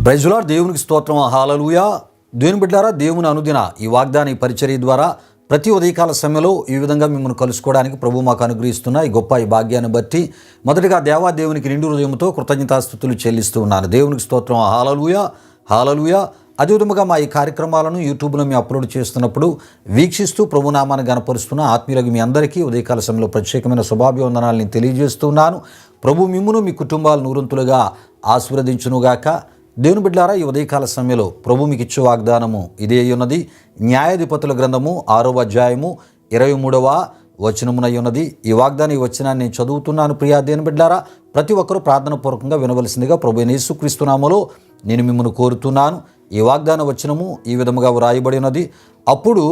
Praise the lord. దేవునికి స్తోత్రం. హల్లెలూయా. దేవుని బిడ్డలారా, దేవుని అనుదిన ఈ వాగ్దాన ఈ పరిచర్య ద్వారా ప్రతి ఉదయకాల సమయంలో ఈ విధంగా మిమ్మల్ని కలుసుకోవడానికి ప్రభు మాకు అనుగ్రహిస్తున్న ఈ గొప్ప ఈ భాగ్యాన్ని బట్టి మొదటిగా దేవునికి నిండు హృదయంతో కృతజ్ఞతాస్తుతులు చెల్లిస్తూ ఉన్నాను. దేవునికి స్తోత్రం. హల్లెలూయా, హల్లెలూయా. అదేవిధంగా మా ఈ కార్యక్రమాలను యూట్యూబ్లో మేము అప్లోడ్ చేస్తున్నప్పుడు వీక్షిస్తూ ప్రభునామాన్ని గణపరుస్తున్న ఆత్మీయులకు మీ అందరికీ ఉదయకాల సమయంలో ప్రత్యేకమైన శుభాభివందనాలను తెలియజేస్తున్నాను. ప్రభు మిమ్మును మీ కుటుంబాలు నూరంతులుగా ఆశీర్వదించునుగాక. దేవుని బిడ్డలారా, ఈ ఉదయకాల సమయంలో ప్రభు మీకు ఇచ్చే వాగ్దానము ఇదే ఉన్నది. న్యాయాధిపతుల గ్రంథము 6వ అధ్యాయము 23వ వచనమునై ఉన్నది. ఈ వచనాన్ని నేను చదువుతున్నాను. ప్రియా దేవుని బిడ్డలారా, ప్రతి ఒక్కరూ ప్రార్థనాపూర్వకంగా వినవలసిందిగా ప్రభు యేసుక్రీస్తు నామములో నేను మిమ్మల్ని కోరుతున్నాను. ఈ వాగ్దాన వచనము ఈ విధముగా వ్రాయబడి ఉన్నది. అప్పుడు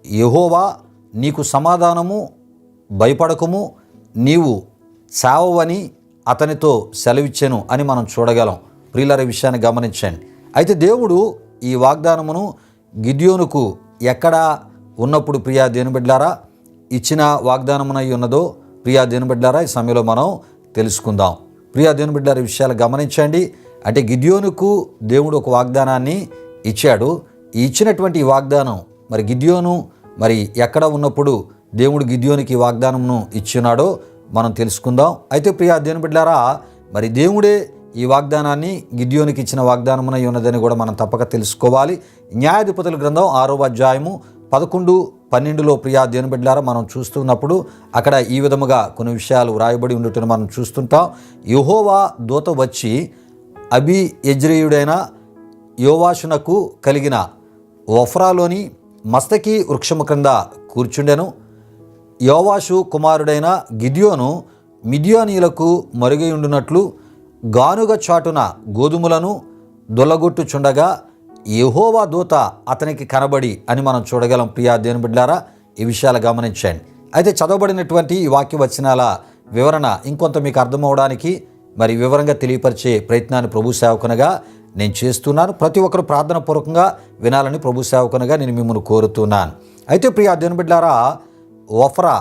యెహోవా నీకు సమాధానము, భయపడకము, నీవు చావవని అతనితో సెలవిచ్చెను అని మనం చూడగలం. ప్రియులారా, విషయాన్ని గమనించండి. అయితే దేవుడు ఈ వాగ్దానమును గిద్యోనుకు ఎక్కడ ఉన్నప్పుడు ప్రియా దేవుని బిడ్డలారా ఇచ్చిన వాగ్దానమునై ఉన్నదో ప్రియా దేవుని బిడ్డలారా ఈ సమయంలో మనం తెలుసుకుందాం. ప్రియా దేవుని బిడ్డలారా, ఈ విషయాలు గమనించండి. అంటే గిద్యోనుకు దేవుడు ఒక వాగ్దానాన్ని ఇచ్చాడు. ఈ ఇచ్చినటువంటి ఈ వాగ్దానం మరి గిద్యోను మరి ఎక్కడ ఉన్నప్పుడు దేవుడు గిద్యోనికి ఈ వాగ్దానమును ఇచ్చినాడో మనం తెలుసుకుందాం. అయితే ప్రియా దేవుని బిడ్డలారా, మరి దేవుడే ఈ వాగ్దానాన్ని గిద్యోనికి ఇచ్చిన వాగ్దానమునై ఉన్నదని కూడా మనం తప్పక తెలుసుకోవాలి. న్యాయాధిపతుల గ్రంథం 6వ అధ్యాయము 11, 12లో ప్రియా దేవుని బిడ్డలారా మనం చూస్తున్నప్పుడు అక్కడ ఈ విధముగా కొన్ని విషయాలు వ్రాయబడి ఉండటం మనం చూస్తుంటాం. యెహోవా దూత వచ్చి అబీయెజ్రీయుడైన యోవాషునకు కలిగిన ఒఫ్రాలోని మస్తకి వృక్షము క్రింద కూర్చుండెను. యోవాషు కుమారుడైన గిద్యోను మిద్యానీయులకు మరుగైయుండునట్లు గానుగ చాటున గోధుమలను దొల్లగొట్టుచుండగా యెహోవా దూత అతనికి కనబడి అని మనం చూడగలం. ప్రియా దేవుని బిడ్డలారా, ఈ విషయాలు గమనించండి. అయితే చదవబడినటువంటి ఈ వాక్య వచనాల వివరణ ఇంకొంత మీకు అర్థమవడానికి మరి వివరంగా తెలియపరిచే ప్రయత్నాన్ని ప్రభు సేవకునిగా నేను చేస్తున్నాను. ప్రతి ఒక్కరు ప్రార్థన పూర్వకంగా వినాలని ప్రభు సేవకునిగా నేను మిమ్మల్ని కోరుతున్నాను. అయితే ప్రియా దేవుని బిడ్డలారా, ఒఫ్రా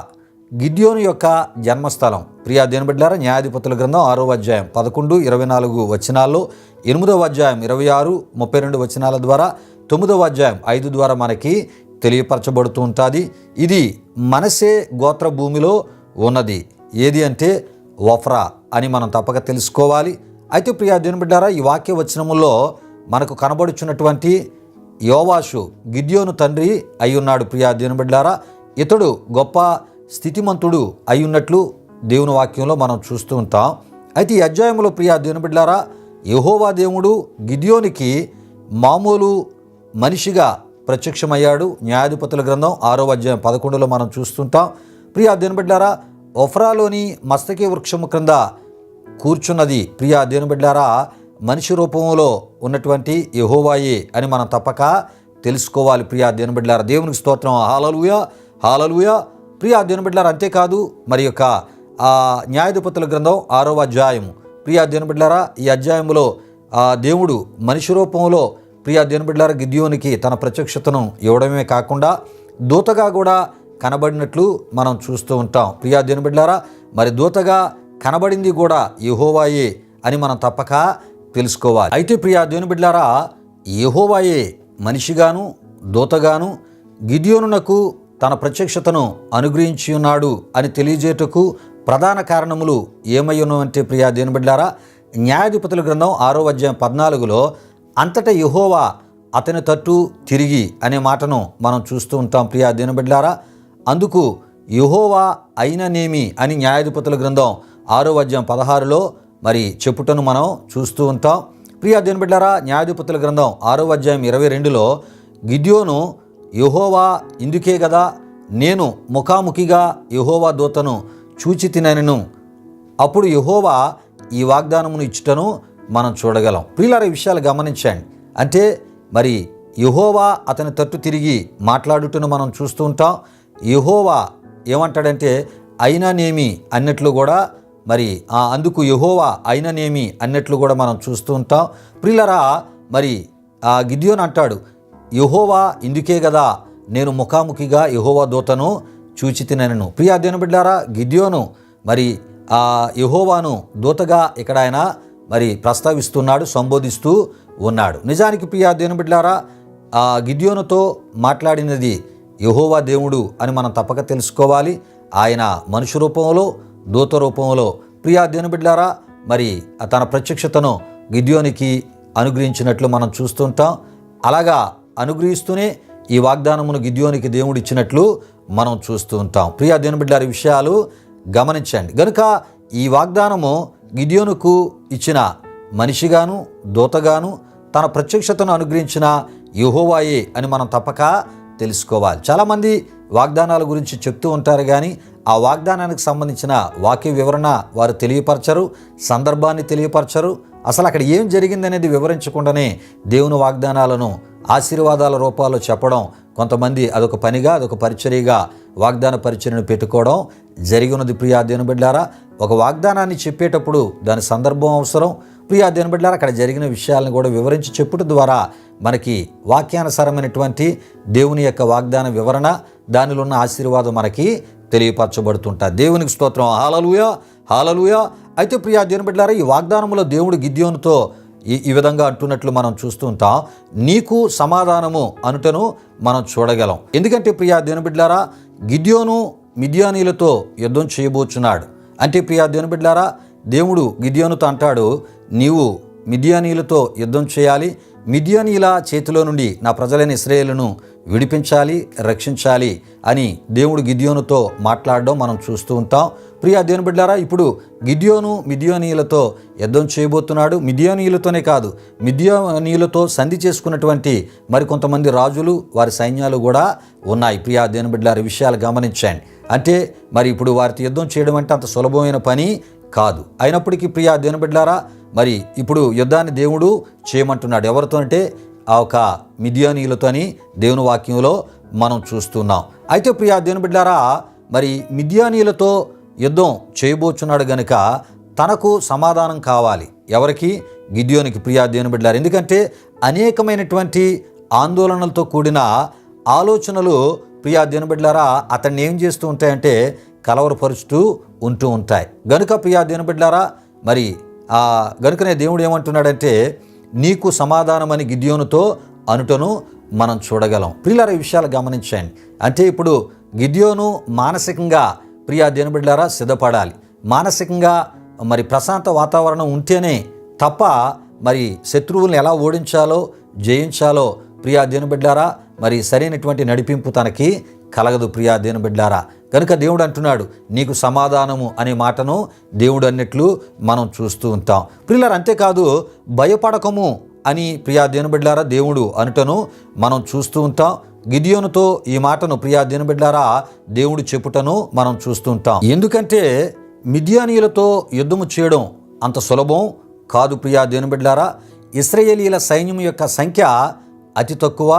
గిద్యోను యొక్క జన్మస్థలం. ప్రియా దేవుని బిడ్డలారా, న్యాయాధిపతుల గ్రంథం 6వ అధ్యాయం 11, 24 వచనాల్లో, 8వ అధ్యాయం 26, 32 వచనాల ద్వారా, 9వ అధ్యాయం 5 ద్వారా మనకి తెలియపరచబడుతూ ఉంటుంది. ఇది మనసే గోత్ర భూమిలో ఉన్నది. ఏది అంటే ఒఫ్రా అని మనం తప్పక తెలుసుకోవాలి. అయితే ప్రియా దేవుని బిడ్డలారా, ఈ వాక్య వచనముల్లో మనకు కనబడుచున్నటువంటి యోవాషు గిద్యోను తండ్రి అయ్యున్నాడు. ప్రియా దేవుని బిడ్డలారా, ఇతడు గొప్ప స్థితిమంతుడు అయ్యున్నట్లు దేవుని వాక్యంలో మనం చూస్తూ ఉంటాం. అయితే ఈ అధ్యాయంలో ప్రియా దేవుని బిడ్డలారా, యెహోవా దేవుడు గిద్యోనికి మామూలు మనిషిగా ప్రత్యక్షమయ్యాడు. న్యాయాధిపతుల గ్రంథం 6వ అధ్యాయం 11లో మనం చూస్తుంటాం. ప్రియా దేవుని బిడ్డలారా, ఒఫ్రాలోని మస్తకి వృక్షము క్రింద కూర్చున్నది ప్రియా దేవుని బిడ్డలారా మనిషి రూపంలో ఉన్నటువంటి యెహోవాయే అని మనం తప్పక తెలుసుకోవాలి. ప్రియా దేవుని బిడ్డలారా, దేవునికి స్తోత్రం. హల్లెలూయా, హల్లెలూయా. ప్రియా దేవుని బిడ్డలారా, అంతేకాదు మరి యొక్క న్యాయాధిపతుల గ్రంథం 6వ అధ్యాయము ప్రియా దేవుని బిడ్డలారా, ఈ అధ్యాయంలో దేవుడు మనిషి రూపంలో ప్రియా దేవుని బిడ్డలారా గిద్యోనికి తన ప్రత్యక్షతను ఇవ్వడమే కాకుండా దూతగా కూడా కనబడినట్లు మనం చూస్తూ ఉంటాం. ప్రియా దేవుని బిడ్డలారా, మరి దూతగా కనబడింది కూడా యెహోవాయే అని మనం తప్పక తెలుసుకోవాలి. అయితే ప్రియా దేవుని బిడ్డలారా, యెహోవాయే మనిషిగాను దూతగాను గిద్యోనునకు తన ప్రత్యక్షతను అనుగ్రహించి ఉన్నాడు అని తెలియజేయటకు ప్రధాన కారణములు ఏమయ్యును అంటే ప్రియా దేవుని బిడ్డలారా, న్యాయాధిపతుల గ్రంథం 6వ అధ్యాయం 14లో అంతటా యెహోవా అతని తట్టు తిరిగి అనే మాటను మనం చూస్తూ ఉంటాం. ప్రియా దేవుని బిడ్డలారా, అందుకు యెహోవా అయిననేమి అని న్యాయాధిపతుల గ్రంథం 6వ అధ్యాయం 16లో మరి చెప్పుటను మనం చూస్తూ ఉంటాం. ప్రియా దేవుని బిడ్డలారా, న్యాయాధిపతుల గ్రంథం 6వ అధ్యాయం 22లో గిద్యోను యెహోవా ఇందుకే కదా నేను ముఖాముఖిగా యెహోవా దూతను చూచి తినను, అప్పుడు యెహోవా ఈ వాగ్దానమును ఇచ్చుటను మనం చూడగలం. ప్రియులారా, ఈ విషయాలు గమనించండి. అంటే మరి యెహోవా అతని తట్టు తిరిగి మాట్లాడుటను మనం చూస్తూ ఉంటాం. యెహోవా ఏమంటాడంటే అయిననేమి అన్నట్లు కూడా మరి అందుకు యెహోవా అయిననేమి అన్నట్లు కూడా మనం చూస్తూ ఉంటాం. ప్రియులారా, మరి గిద్యోను అంటాడు యెహోవా ఇందుకే కదా నేను ముఖాముఖిగా యెహోవా దూతను చూచి తినను. ప్రియా దేవుని బిడ్డలారా, గిద్యోను మరి యెహోవాను దూతగా ఇక్కడ ఆయన మరి ప్రస్తావిస్తున్నాడు, సంబోధిస్తూ ఉన్నాడు. నిజానికి ప్రియా దేవుని బిడ్డలారా, ఆ గిద్యోనుతో మాట్లాడినది యెహోవా దేవుడు అని మనం తప్పక తెలుసుకోవాలి. ఆయన మనుష్య రూపంలో, దూత రూపంలో ప్రియా దేవుని బిడ్డలారా మరి తన ప్రత్యక్షతను గిద్యోనికి అనుగ్రహించినట్లు మనం చూస్తుంటాం. అలాగా అనుగ్రహిస్తూనే ఈ వాగ్దానమును గిద్యోనికి దేవుడు ఇచ్చినట్లు మనం చూస్తూ ఉంటాం. ప్రియా దేవుని బిడ్డలారా, ఈ విషయాలు గమనించండి. గనుక ఈ వాగ్దానము గిద్యోనుకు ఇచ్చిన మనిషిగాను, దూతగాను, తన ప్రత్యక్షతను అనుగ్రహించిన యెహోవాయే అని మనం తప్పక తెలుసుకోవాలి. చాలామంది వాగ్దానాల గురించి చెప్తూ ఉంటారు, కానీ ఆ వాగ్దానానికి సంబంధించిన వాక్య వివరణ వారు తెలియపరచరు, సందర్భాన్ని తెలియపరచరు. అసలు అక్కడ ఏం జరిగిందనేది వివరించకుండానే దేవుని వాగ్దానాలను ఆశీర్వాదాల రూపాల్లో చెప్పడం, కొంతమంది అదొక పనిగా, అదొక పరిచర్యగా వాగ్దాన పరిచర్యను పెట్టుకోవడం జరిగినది. ప్రియా దేవుని బిడ్డలారా, ఒక వాగ్దానాన్ని చెప్పేటప్పుడు దాని సందర్భం అవసరం. ప్రియా దేవుని బిడ్డలారా, అక్కడ జరిగిన విషయాలను కూడా వివరించి చెప్పుట ద్వారా మనకి వాక్యానుసారమైనటువంటి దేవుని యొక్క వాగ్దాన వివరణ, దానిలో ఉన్న ఆశీర్వాదం మనకి తెలియపరచబడుతుంటారు. దేవునికి స్తోత్రం. హల్లెలూయా, హల్లెలూయా. అయితే ప్రియా దేవుని బిడ్డలారా, ఈ వాగ్దానంలో దేవుడు గిద్యోనుతో ఈ విధంగా అంటున్నట్లు మనం చూస్తూ ఉంటాం. నీకు సమాధానము అనుటను మనం చూడగలం. ఎందుకంటే ప్రియా దేవుని బిడ్డలారా, గిద్యోను మిద్యానీయులతో యుద్ధం చేయబోచున్నాడు. అంటే ప్రియా దేవుని బిడ్డలారా, దేవుడు గిద్యోనుతో అంటాడు, నీవు మిద్యానీయులతో యుద్ధం చేయాలి, మిద్యానీయుల చేతిలో నుండి నా ప్రజలైన ఇశ్రాయేలును విడిపించాలి, రక్షించాలి అని దేవుడు గిద్యోనుతో మాట్లాడడం మనం చూస్తూ ఉంటాం. ప్రియా దేవుని బిడ్డలారా, ఇప్పుడు గిద్యోను మిద్యానీయులతో యుద్ధం చేయబోతున్నాడు. మిద్యానీయులతోనే కాదు, మిద్యానీయులతో సంధి చేసుకున్నటువంటి మరికొంతమంది రాజులు, వారి సైన్యాలు కూడా ఉన్నాయి. ప్రియా దేవుని బిడ్డలారా, విషయాలు గమనించండి. అంటే మరి ఇప్పుడు వారితో యుద్ధం చేయడం అంటే అంత సులభమైన పని కాదు. అయినప్పటికీ ప్రియా దేవుని బిడ్డలారా, మరి ఇప్పుడు యుద్ధాన్ని దేవుడు చేయమంటున్నాడు. ఎవరితో అంటే ఆ ఒక మిద్యానీయులతో అని దేవుని వాక్యంలో మనం చూస్తున్నాం. అయితే ప్రియా దేవుని బిడ్డలారా, మరి మిద్యానీయులతో యుద్ధం చేయబోచున్నాడు గనుక తనకు సమాధానం కావాలి. ఎవరికి? గిద్యోనికి. ప్రియా దేవుని బిడ్డలారా, ఎందుకంటే అనేకమైనటువంటి ఆందోళనలతో కూడిన ఆలోచనలు ప్రియా దేవుని బిడ్డలారా అతన్ని ఏం చేస్తూ ఉంటాయంటే కలవరపరుస్తూ ఉంటూ ఉంటాయి. గనుక ప్రియా దేవుని బిడ్డలారా, మరి గనుకనే దేవుడు ఏమంటున్నాడంటే నీకు సమాధానమని గిద్యోనుతో అనుటను మనం చూడగలం. ప్రియులారా, ఈ విషయాలు గమనించండి. అంటే ఇప్పుడు గిద్యోను మానసికంగా ప్రియా దేవుని బిడ్డలారా సిద్ధపడాలి. మానసికంగా మరి ప్రశాంత వాతావరణం ఉంటేనే తప్ప మరి శత్రువులను ఎలా ఓడించాలో, జయించాలో ప్రియా దేవుని బిడ్డలారా మరి సరైనటువంటి నడిపింపు తనకి కలగదు. ప్రియా దేవుని బిడ్డలారా, కనుక దేవుడు అంటున్నాడు నీకు సమాధానము అనే మాటను దేవుడు అన్నట్లు మనం చూస్తూ ఉంటాం. ప్రియులారా, అంతేకాదు భయపడకము అని ప్రియా దేవుని బిడ్డలారా దేవుడు అనుటను మనం చూస్తూ ఉంటాం. గిద్యోనుతో ఈ మాటను ప్రియా దేవుని బిడ్డలారా దేవుడు చెప్పుటను మనం చూస్తూ ఉంటాం. ఎందుకంటే మిద్యానీయులతో యుద్ధము చేయడం అంత సులభం కాదు. ప్రియా దేవుని బిడ్డలారా, ఇశ్రాయేలీయుల సైన్యం యొక్క సంఖ్య అతి తక్కువ.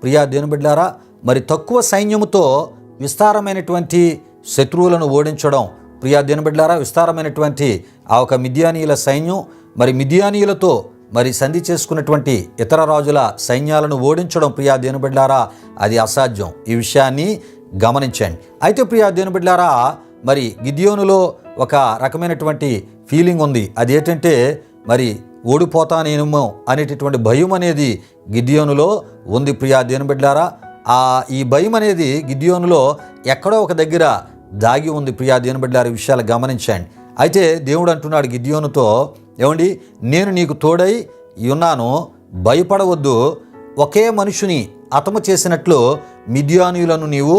ప్రియా దేవుని బిడ్డలారా, మరి తక్కువ సైన్యముతో విస్తారమైనటువంటి శత్రువులను ఓడించడం. ప్రియా దేవుని బిడ్డలారా, విస్తారమైనటువంటి ఆ ఒక మిద్యానీయుల సైన్యం, మరి మిద్యానీయులతో మరి సంధి చేసుకున్నటువంటి ఇతర రాజుల సైన్యాలను ఓడించడం ప్రియా దేవుని బిడ్డలారా అది అసాధ్యం. ఈ విషయాన్ని గమనించండి. అయితే ప్రియా దేవుని బిడ్డలారా, మరి గిద్యోనులో ఒక రకమైనటువంటి ఫీలింగ్ ఉంది. అది ఏంటంటే మరి ఓడిపోతానేమో అనేటటువంటి భయం అనేది గిద్యోనులో ఉంది. ప్రియా దేవుని బిడ్డలారా, ఈ భయం అనేది గిద్యోనులో ఎక్కడో ఒక దగ్గర దాగి ఉంది. ప్రియా దేవుని బిడ్డలారా, విషయాలు గమనించండి. అయితే దేవుడు అంటున్నాడు గిద్యోనుతో, ఏమండి, నేను నీకు తోడై ఉన్నాను, భయపడవద్దు. ఒకే మనుషుని హతము చేసినట్లు మిద్యానీయులను నీవు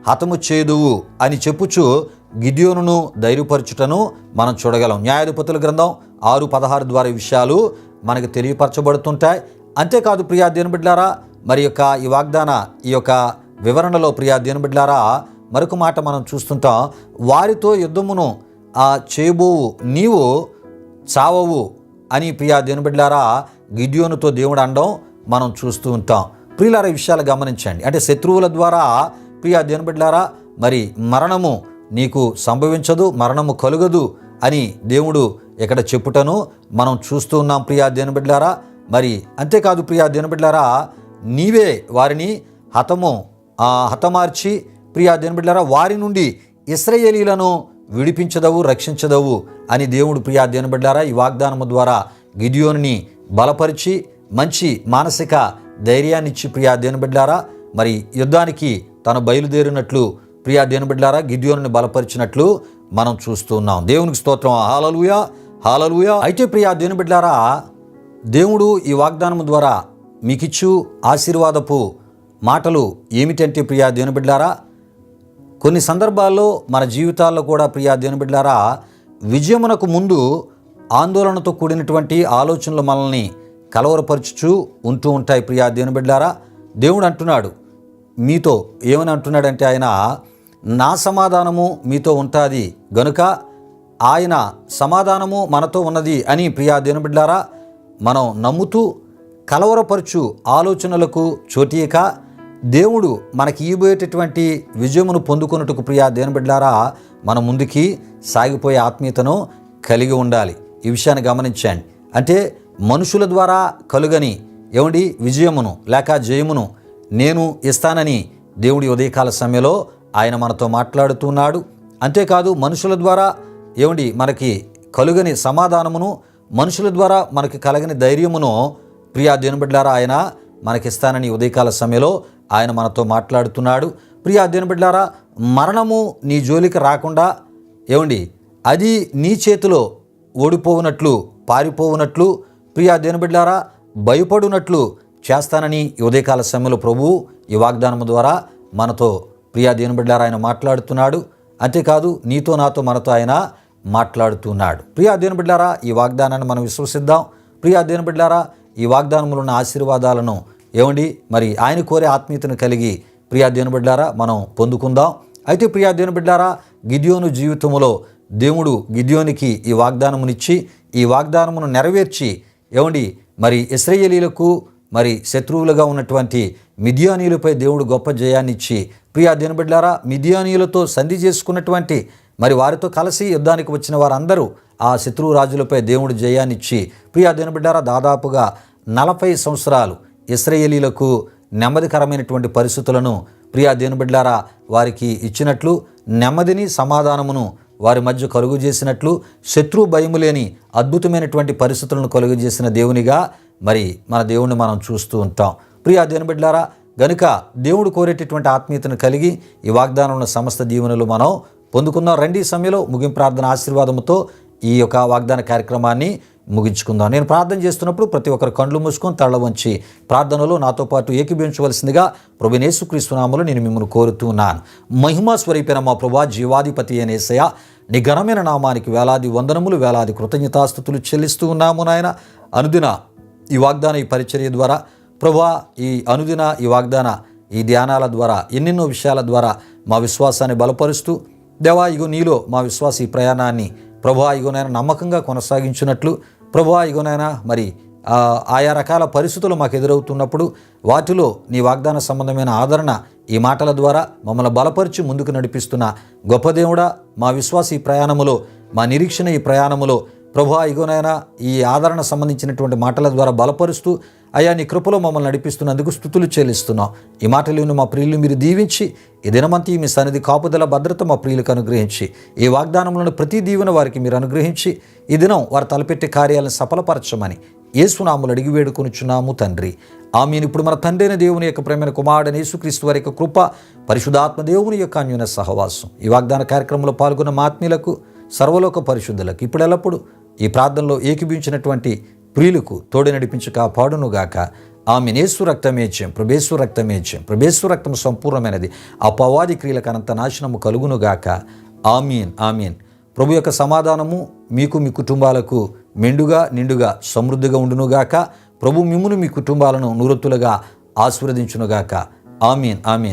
హతము చేదువు అని చెప్పుచు గిద్యోనును ధైర్యపరచుటను మనం చూడగలం. న్యాయాధిపతుల గ్రంథం 6:16 ద్వారా విషయాలు మనకు తెలియపరచబడుతుంటాయి. అంతేకాదు ప్రియా దేవుని బిడ్డలారా, మరి ఈ వాగ్దాన ఈ యొక్క వివరణలో ప్రియా దేవుని బిడ్డలారా మరొక మాట మనం చూస్తుంటాం. వారితో యుద్ధమును చేయబోవు, నీవు చావవు అని ప్రియా దేవుని బిడ్డలారా గిద్యోనుతో దేవుడు అనడం మనం చూస్తూ ఉంటాం. ప్రియులారా, ఈ విషయాలు గమనించండి. అంటే శత్రువుల ద్వారా ప్రియా దేవుని బిడ్డలారా మరి మరణము నీకు సంభవించదు, మరణము కలుగదు అని దేవుడు ఇక్కడ చెప్పుటను మనం చూస్తూ ఉన్నాం. ప్రియా దేవుని బిడ్డలారా, మరి అంతేకాదు ప్రియా దేవుని బిడ్డలారా, నీవే వారిని హతమార్చి ప్రియా దేవుని బిడ్డలారా వారి నుండి ఇశ్రాయేలీయులను విడిపించదవు, రక్షించదవు అని దేవుడు ప్రియా దేవుని బిడ్డలారా ఈ వాగ్దానము ద్వారా గిద్యోనుని బలపరిచి మంచి మానసిక ధైర్యాన్ని ఇచ్చి ప్రియా దేవుని బిడ్డలారా మరి యుద్ధానికి తను బయలుదేరినట్లు ప్రియా దేవుని బిడ్డలారా గిద్యోనుని బలపరిచినట్లు మనం చూస్తున్నాం. దేవునికి స్తోత్రం. హల్లెలూయా, హల్లెలూయా. అయితే ప్రియా దేవుని బిడ్డలారా, దేవుడు ఈ వాగ్దానం ద్వారా మీకిచ్చు ఆశీర్వాదపు మాటలు ఏమిటంటే ప్రియా దేవుని బిడ్డలారా, కొన్ని సందర్భాల్లో మన జీవితాల్లో కూడా ప్రియా దేవుని బిడ్డలారా విజయమునకు ముందు ఆందోళనతో కూడినటువంటి ఆలోచనలు మనల్ని కలవరపరుచుచూ ఉంటూ ఉంటాయి. ప్రియా దేవుని బిడ్డలారా, దేవుడు అంటున్నాడు మీతో, ఏమని అంటున్నాడంటే ఆయన నా సమాధానము మీతో ఉంటుంది గనుక ఆయన సమాధానము మనతో ఉన్నది అని ప్రియా దేవుని బిడ్డలారా మనం నమ్ముతూ కలవరపరచు ఆలోచనలకు చోటీయక దేవుడు మనకి ఇవ్వబోయేటటువంటి విజయమును పొందుకొనుటకు ప్రియా దేవుని బిడ్డలారా మనం ముందుకి సాగిపోయే ఆత్మీయతను కలిగి ఉండాలి. ఈ విషయాన్ని గమనించండి. అంటే మనుషుల ద్వారా కలుగని విజయమును లేక జయమును నేను ఇస్తానని దేవుడి ఉదయకాల సమయంలో ఆయన మనతో మాట్లాడుతున్నాడు. అంతేకాదు మనుషుల ద్వారా మనకి కలుగని సమాధానమును, మనుషుల ద్వారా మనకి కలగని ధైర్యమును ప్రియా దేవుని బిడ్డలారా ఆయన మనకిస్తానని ఉదయకాల సమయంలో ఆయన మనతో మాట్లాడుతున్నాడు. ప్రియా దేవుని బిడ్డలారా, మరణము నీ జోలికి రాకుండా అది నీ చేతిలో ఓడిపోవునట్లు, పారిపోవునట్లు, ప్రియా దేవుని బిడ్డలారా భయపడునట్లు చేస్తానని ఉదయకాల సమయంలో ప్రభువు ఈ వాగ్దానం ద్వారా మనతో ప్రియా దేవుని బిడ్డలారా ఆయన మాట్లాడుతున్నాడు. అంతేకాదు నీతో నాతో మనతో ఆయన మాట్లాడుతున్నాడు. ప్రియా దేవుని బిడ్డలారా ఈ వాగ్దానాన్ని మనం విశ్వసిద్దాం. ప్రియా దేవుని బిడ్డలారా ఈ వాగ్దానంలో ఉన్న ఆశీర్వాదాలను మరి ఆయన కోరే ఆత్మీయతను కలిగి ప్రియా దేవుని బిడ్డలారా మనం పొందుకుందాం. అయితే ప్రియా దేవుని బిడ్డలారా గిద్యోను జీవితంలో దేవుడు గిద్యోనికి ఈ వాగ్దానమునిచ్చి ఈ వాగ్దానమును నెరవేర్చి మరి ఇశ్రాయేలీలకు మరి శత్రువులుగా ఉన్నటువంటి మిద్యానీయులపై దేవుడు గొప్ప జయాన్ని ఇచ్చి ప్రియా దేవుని బిడ్డలారా మిద్యానీయులతో సంధి చేసుకున్నటువంటి మరి వారితో కలిసి యుద్ధానికి వచ్చిన వారందరూ ఆ శత్రువు రాజులపై దేవుడు జయాన్ని ఇచ్చి ప్రియా దేవుని బిడ్డలారా దాదాపుగా 40 సంవత్సరాలు ఇశ్రాయేలీలకు నెమ్మదికరమైనటువంటి పరిస్థితులను ప్రియా దేవుని బిడ్డలారా వారికి ఇచ్చినట్లు, నెమ్మదిని సమాధానమును వారి మధ్య కలుగు చేసినట్లు, శత్రు భయము లేని అద్భుతమైనటువంటి పరిస్థితులను కలుగు చేసిన దేవునిగా మరి మన దేవుణ్ణి మనం చూస్తూ ఉంటాం. ప్రియా దేవుని బిడ్డలారా గనుక దేవుడు కోరేటటువంటి ఆత్మీయతను కలిగి ఈ వాగ్దానంలో సమస్త దీవెనలు మనం పొందుకుందాం. రండి సమయంలో ముగింపు ప్రార్థన ఆశీర్వాదంతో ఈ యొక్క వాగ్దాన కార్యక్రమాన్ని ముగించుకుందాం. నేను ప్రార్థన చేస్తున్నప్పుడు ప్రతి ఒక్కరు కండ్లు మూసుకొని తల వంచి ప్రార్థనలో నాతో పాటు ఏకీభవించవలసిందిగా ప్రభువైన యేసుక్రీస్తు నామములో నేను మిమ్మల్ని కోరుతున్నాను. మహిమా స్వరూపైన మా ప్రభువా, జీవాధిపతి అయిన యేసయ్య, నీ ఘనమైన నామానికి వేలాది వందనములు, వేలాది కృతజ్ఞతాస్తుతులు చెల్లిస్తూ ఉన్నాము నాయన. అనుదిన ఈ వాగ్దాన ఈ పరిచర్య ద్వారా ప్రభువా, ఈ అనుదిన ఈ వాగ్దాన ఈ ధ్యానాల ద్వారా ఎన్నెన్నో విషయాల ద్వారా మా విశ్వాసాన్ని బలపరుస్తూ దేవా నీలో మా విశ్వాస ఈ ప్రయాణాన్ని ప్రభువా నమ్మకంగా కొనసాగించినట్లు ప్రభువా మరి ఆయా రకాల పరిస్థితులు మాకు ఎదురవుతున్నప్పుడు వాటిలో నీ వాగ్దాన సంబంధమైన ఆదరణ ఈ మాటల ద్వారా మమ్మల్ని బలపరిచి ముందుకు నడిపిస్తున్న గొప్ప దేవుడా, మా విశ్వాస ఈ ప్రయాణములో, మా నిరీక్షణ ఈ ప్రయాణములో ప్రభువా ఈ ఆదరణ సంబంధించినటువంటి మాటల ద్వారా బలపరుస్తూ అయ్యా నీ కృపలో మమ్మల్ని నడిపిస్తున్నందుకు స్తుతులు చెల్లిస్తున్నాం. ఈ మాటలను మా ప్రియులు మీరు దీవించి ఈ దినమంతా మీ సన్నిధి కాపుదల భద్రత మా ప్రియులకు అనుగ్రహించి ఈ వాగ్దానంలోని ప్రతి దీవెన వారికి మీరు అనుగ్రహించి ఈ దినం వారు తలపెట్టే కార్యాలను సఫలపరచమని యేసు నామములో అడిగి వేడుకొనుచున్నాము తండ్రి, ఆమేన్. ఇప్పుడు మన తండ్రి అయిన దేవుని యొక్క ప్రేమైన కుమారుడైన యేసుక్రీస్తు వారి యొక్క కృప, పరిశుద్ధాత్మ దేవుని యొక్క అన్యోన్య సహవాసం ఈ వాగ్దాన కార్యక్రమంలో పాల్గొన్న మా ఆత్మీయులకు, సర్వలోక పరిశుద్ధులకు ఇప్పుడు ఎల్లప్పుడు ఈ ప్రార్థనలో ఏకీభించినటువంటి ప్రియులకు తోడు నడిపించి కాపాడునుగాక. ఆమేన్. యేసు రక్తమేచ్యం, ప్రభేశ్వ రక్తమేచ్యం, ప్రభేశ్వ రక్తం సంపూర్ణమైనది, అపవాది క్రియలకు అనంత నాశనము కలుగునుగాక. ఆమేన్, ఆమేన్. ప్రభు యొక్క సమాధానము మీకు, మీ కుటుంబాలకు మెండుగా నిండుగా సమృద్ధిగా ఉండునుగాక. ప్రభు మిమ్మును మీ కుటుంబాలను నూరొత్తులుగా ఆశీర్వదించునుగాక. ఆమేన్, ఆమేన్.